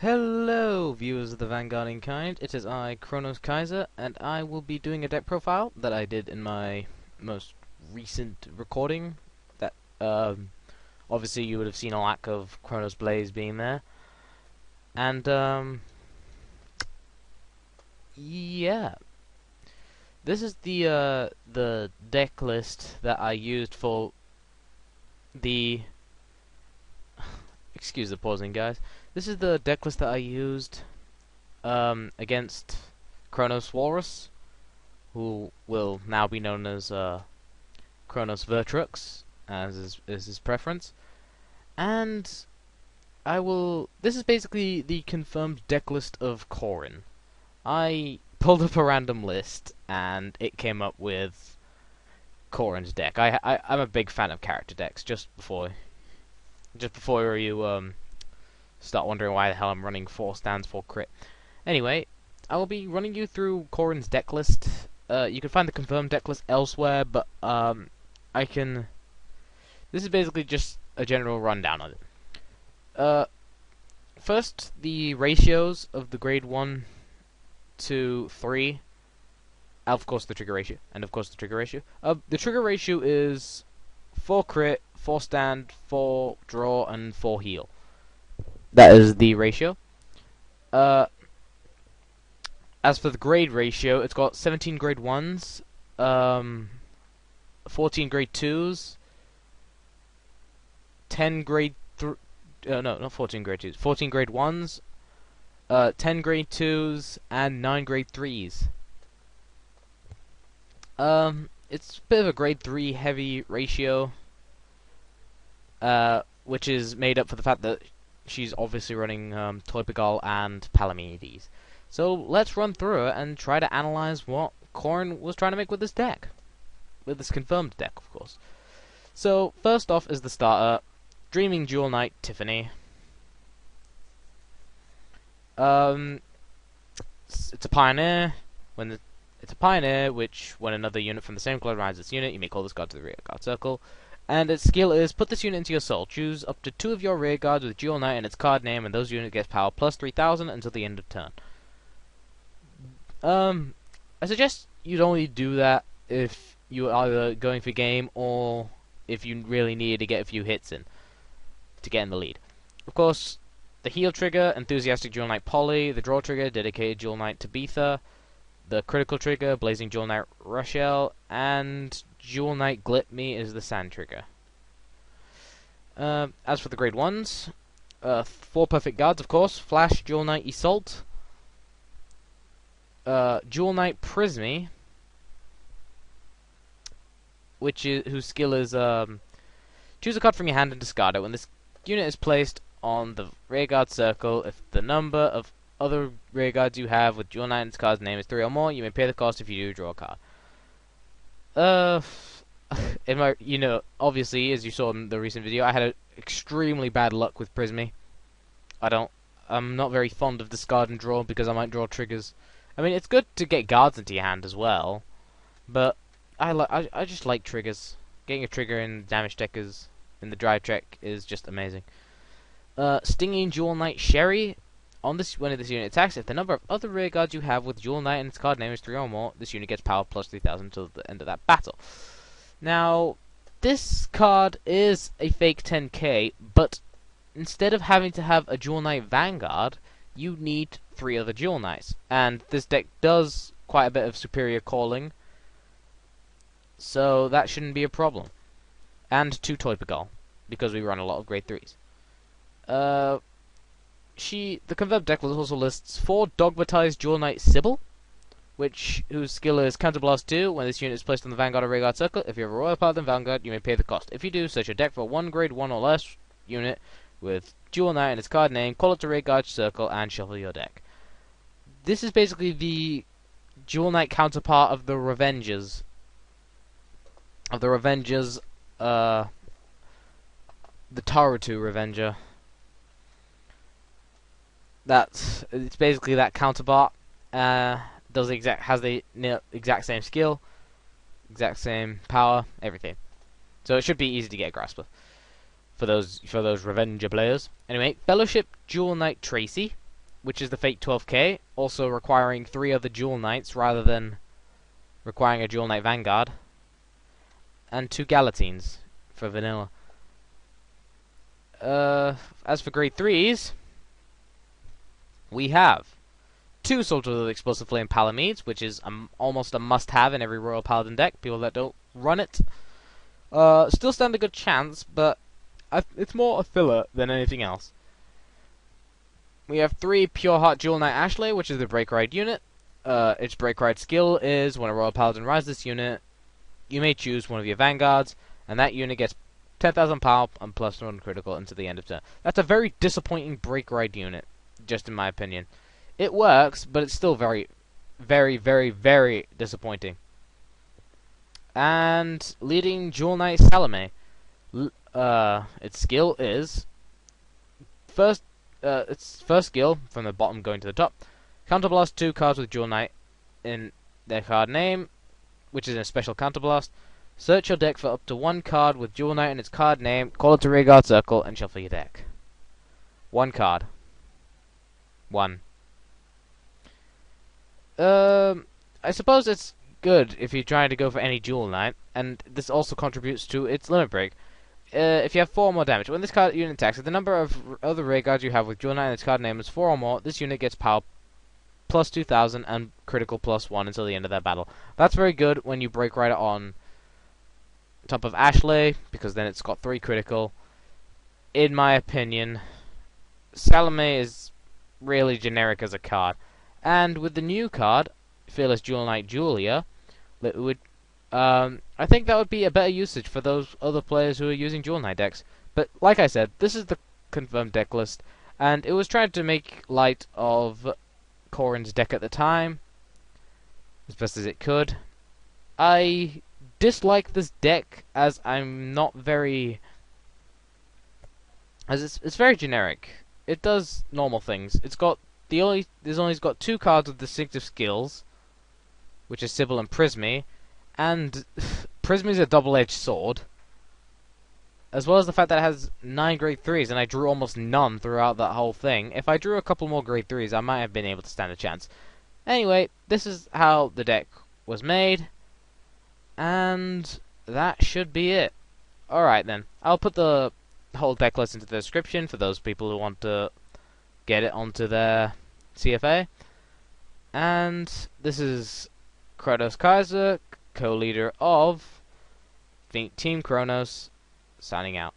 Hello, viewers of the Vanguard kind. It is I, Chronos Kaiser, and I will be doing a deck profile that I did in my most recent recording. That obviously you would have seen a lack of Chronos Blaze being there, and yeah, this is the deck list that I used for the. Excuse the pausing, guys. This is the deck list that I used against Chronos Walrus, who will now be known as Chronos Vertrux, as is his preference. And this is basically the confirmed deck list of Kourin. I pulled up a random list, and it came up with Kourin's deck. I'm a big fan of character decks, just before you start wondering why the hell I'm running 4 stands for crit. Anyway, I will be running you through Kourin's deck list. You can find the confirmed deck list elsewhere, but this is basically just a general rundown of it. First, the ratios of the grade 1 to 3. Of course, the trigger ratio. And of course, the trigger ratio. The trigger ratio is 4 crit, 4 stand, 4 draw, and 4 heal. That is the ratio. As for the grade ratio, it's got 17 grade 1s, 14 grade 2s, 10 grade no, not 14 grade 2s, 14 grade 1s, 10 grade 2s, and 9 grade 3s. It's a bit of a grade 3 heavy ratio, which is made up for the fact that she's obviously running Toypugal and Palamedes. So let's run through it and try to analyze what Kourin was trying to make with this deck. With this confirmed deck, of course. So, first off is the starter, Dreaming Jewel Knight Tiffany. It's a pioneer. It's a pioneer, which when another unit from the same clan rides its unit, you may call this card to the rear guard circle. And its skill is, put this unit into your soul. Choose up to 2 of your rear guards with Jewel Knight and its card name, and those units get power plus 3,000 until the end of turn. I suggest you'd only do that if you're either going for game or if you really need to get a few hits in to get in the lead. Of course, the heal trigger, Enthusiastic Jewel Knight Polly, the draw trigger, Dedicated Jewel Knight Tabitha, the critical trigger, Blazing Jewel Knight Rachelle, and Jewel Knight Glitme is the sand trigger. As for the grade 1s, 4 perfect guards, of course, Flash, Jewel Knight Iseult, Jewel Knight Prizme, whose skill is choose a card from your hand and discard it. When this unit is placed on the rearguard circle, if the number of other rearguards you have with Jewel Knight and its card's name is 3 or more, you may pay the cost. If you do, draw a card. Obviously, as you saw in the recent video, I had extremely bad luck with Prizme. I'm not very fond of discard and draw because I might draw triggers. I mean, it's good to get guards into your hand as well, but I just like triggers. Getting a trigger in damage deck in the drive check is just amazing. Stinging Jewel Knight Sherry. When this unit attacks, if the number of other rear guards you have with Jewel Knight and its card name is 3 or more, this unit gets power plus 3,000 until the end of that battle. Now, this card is a fake 10k, but instead of having to have a Jewel Knight Vanguard, you need 3 other Jewel Knights. And this deck does quite a bit of superior calling, so that shouldn't be a problem. And 2 Toypugal, because we run a lot of grade 3s. The confirmed deck also lists 4 Dogmatize Jewel Knight Sybill, whose skill is Counterblast 2. When this unit is placed on the Vanguard or rearguard circle, if you have a royal part of the Vanguard, you may pay the cost. If you do, search your deck for 1 grade 1 or less unit with Jewel Knight and its card name, call it to rearguard circle, and shuffle your deck. This is basically the Jewel Knight counterpart of the Revengers. The Tarutu Revenger. It's basically that counterpart. Has the exact same skill, exact same power, everything. So it should be easy to get a grasp of for those Revenger players. Anyway, Fellowship Jewel Knight Tracie. which is the Fate 12k, also requiring 3 other Dual Knights rather than requiring a Dual Knight Vanguard, and 2 Gallatines for vanilla. As for grade 3s, we have 2 Soldiers of the Explosive Flame Palamedes, which is almost a must-have in every Royal Paladin deck. People that don't run it still stand a good chance, but it's more a filler than anything else. We have 3 Pureheart Dual Knight Ashlei, which is the Break Ride unit. Its Break Ride skill is, when a Royal Paladin rides this unit, you may choose one of your Vanguards, and that unit gets 10,000 power and plus 1 critical until the end of turn. That's a very disappointing Break Ride unit, just in my opinion. It works, but it's still very, very, very, very disappointing. And leading Dual Knight Salome, its skill is its first skill from the bottom going to the top. Counterblast 2 cards with Dual Knight in their card name, which is a special counterblast. Search your deck for up to 1 card with Dual Knight in its card name, call it to rearguard circle, and shuffle your deck. 1 card. 1. I suppose it's good if you're trying to go for any Dual Knight, and this also contributes to its limit break. If you have 4 or more damage, when this card unit attacks, if the number of other rearguards you have with Dual Knight in its card name is 4 or more, this unit gets power plus 2,000 and critical plus 1 until the end of that battle. That's very good when you break right on top of Ashlei, because then it's got 3 critical. In my opinion, Salome is really generic as a card. And with the new card, Fearless Dual Knight Julia, it would, I think that would be a better usage for those other players who are using Dual Knight decks. But like I said, this is the confirmed deck list, and it was trying to make light of Kourin's deck at the time, as best as it could. I dislike this deck as I'm not very, as it's very generic. It does normal things. It's got there's only got 2 cards with distinctive skills, which is Sybill and Prizme, and Prizme is a double-edged sword, as well as the fact that it has 9 grade 3s, and I drew almost none throughout that whole thing. If I drew a couple more grade 3s, I might have been able to stand a chance. Anyway, this is how the deck was made, and that should be it. Alright then, I'll put the whole deck list into the description for those people who want to get it onto their CFA. And this is Chronos Kaiser, co-leader of Team Chronos, signing out.